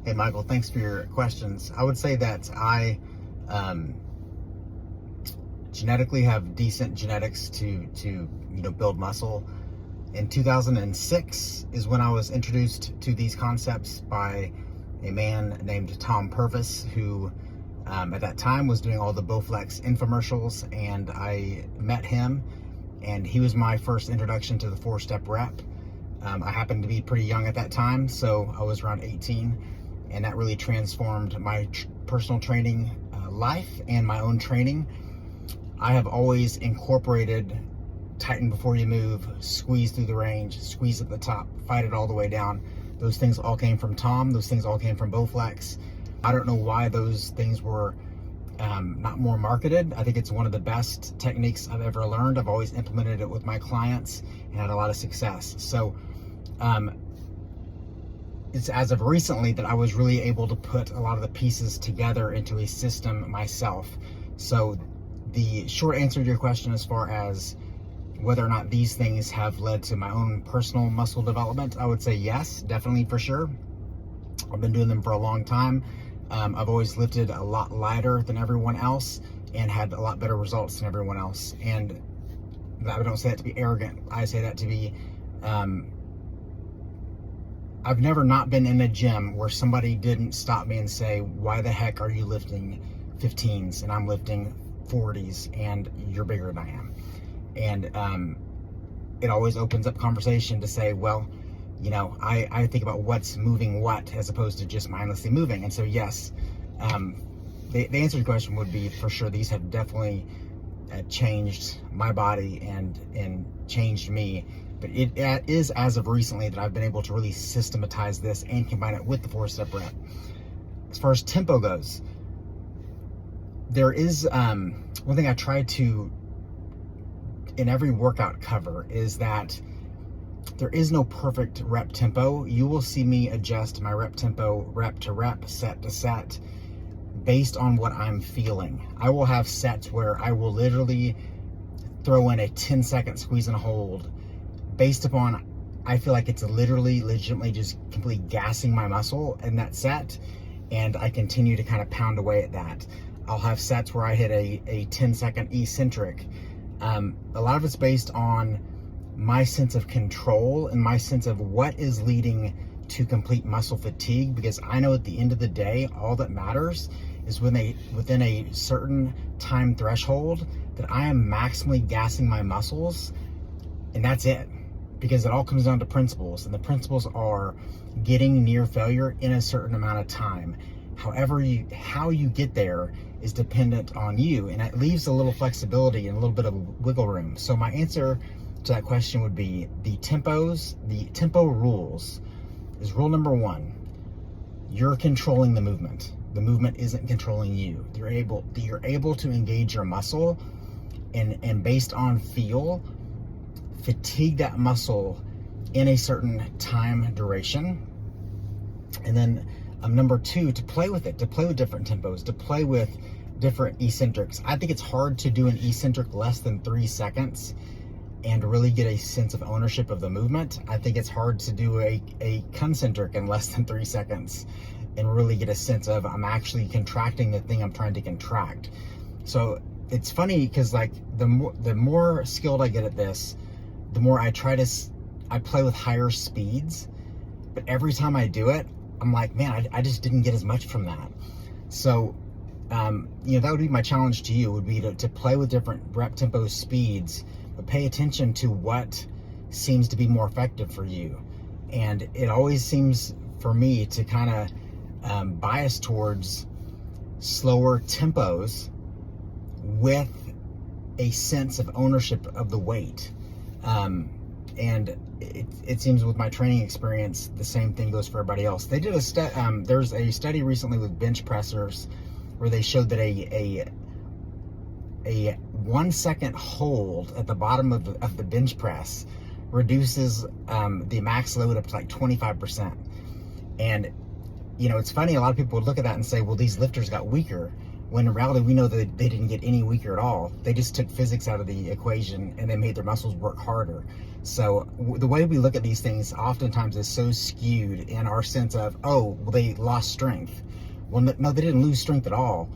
Hey, Michael, thanks for your questions. I would say that I genetically have decent genetics to build muscle. In 2006 is when I was introduced to these concepts by a man named Tom Purvis, who at that time was doing all the Bowflex infomercials, and I met him, and he was my first introduction to the 4-step rep. I happened to be pretty young at that time, so I was around 18, and that really transformed my personal training life and my own training. I have always incorporated tighten before you move, squeeze through the range, squeeze at the top, fight it all the way down. Those things all came from Tom. Those things all came from Bowflex. I don't know why those things were not more marketed. I think it's one of the best techniques I've ever learned. I've always implemented it with my clients and had a lot of success. So it's as of recently that I was really able to put a lot of the pieces together into a system myself. So the short answer to your question as far as whether or not these things have led to my own personal muscle development, I would say yes, definitely, for sure. I've been doing them for a long time. I've always lifted a lot lighter than everyone else and had a lot better results than everyone else. And I don't say that to be arrogant. I say that to be, I've never not been in a gym where somebody didn't stop me and say, why the heck are you lifting 15s and I'm lifting 40s and you're bigger than I am? And it always opens up conversation to say, well, I think about what's moving what as opposed to just mindlessly moving. And so, yes, the answer to your question would be, for sure, these have definitely changed my body and changed me. But it is as of recently that I've been able to really systematize this and combine it with the 4-step rep. As far as tempo goes, there is one thing I try to, in every workout cover, is that there is no perfect rep tempo. You will see me adjust my rep tempo rep to rep, set to set, based on what I'm feeling. I will have sets where I will literally throw in a 10-second squeeze and hold based upon, I feel like it's literally legitimately just completely gassing my muscle in that set, and I continue to kind of pound away at that. I'll have sets where I hit a 10-second eccentric. A lot of it's based on my sense of control and my sense of what is leading to complete muscle fatigue, because I know at the end of the day, all that matters is within a certain time threshold that I am maximally gassing my muscles, and that's it. Because it all comes down to principles, and the principles are getting near failure in a certain amount of time. However, how you get there is dependent on you, and it leaves a little flexibility and a little bit of wiggle room. So my answer to that question would be the tempo rules is rule number 1. You're controlling the movement. The movement isn't controlling you. You're able to engage your muscle and based on feel, fatigue that muscle in a certain time duration. And then number 2, to play with it, to play with different tempos, to play with different eccentrics. I think it's hard to do an eccentric less than 3 seconds and really get a sense of ownership of the movement. I think it's hard to do a concentric in less than 3 seconds and really get a sense of, I'm actually contracting the thing I'm trying to contract. So it's funny because, like, the more skilled I get at this, the more I play with higher speeds. But every time I do it, I'm like, man, I just didn't get as much from that. So, that would be my challenge to you, would be to play with different rep tempo speeds, but pay attention to what seems to be more effective for you. And it always seems for me to kind of bias towards slower tempos with a sense of ownership of the weight. And it seems with my training experience, the same thing goes for everybody else. They did there's a study recently with bench pressers where they showed that a 1 second hold at the bottom of the bench press reduces the max load up to like 25%. And it's funny, a lot of people would look at that and say, well, these lifters got weaker. when in reality we know that they didn't get any weaker at all. They just took physics out of the equation and they made their muscles work harder. So the way we look at these things oftentimes is so skewed in our sense of, oh, well, they lost strength. Well, no, they didn't lose strength at all.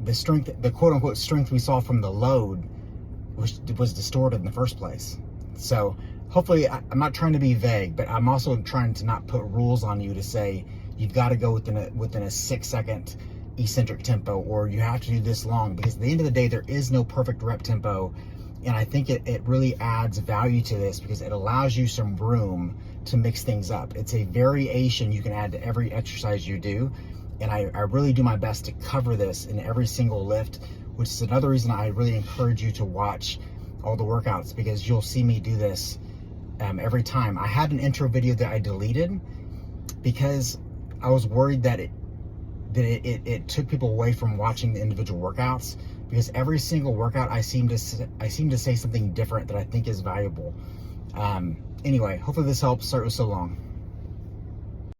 The strength, the quote unquote strength we saw from the load was distorted in the first place. So hopefully, I'm not trying to be vague, but I'm also trying to not put rules on you to say you've got to go within a 6-second eccentric tempo, or you have to do this long, because at the end of the day, there is no perfect rep tempo. And I think it really adds value to this because it allows you some room to mix things up. It's a variation you can add to every exercise you do. And I really do my best to cover this in every single lift, which is another reason I really encourage you to watch all the workouts, because you'll see me do this every time. I had an intro video that I deleted because I was worried that it took people away from watching the individual workouts, because every single workout I seem to say something different that I think is valuable. Anyway, hopefully this helps. Sorry it was so long.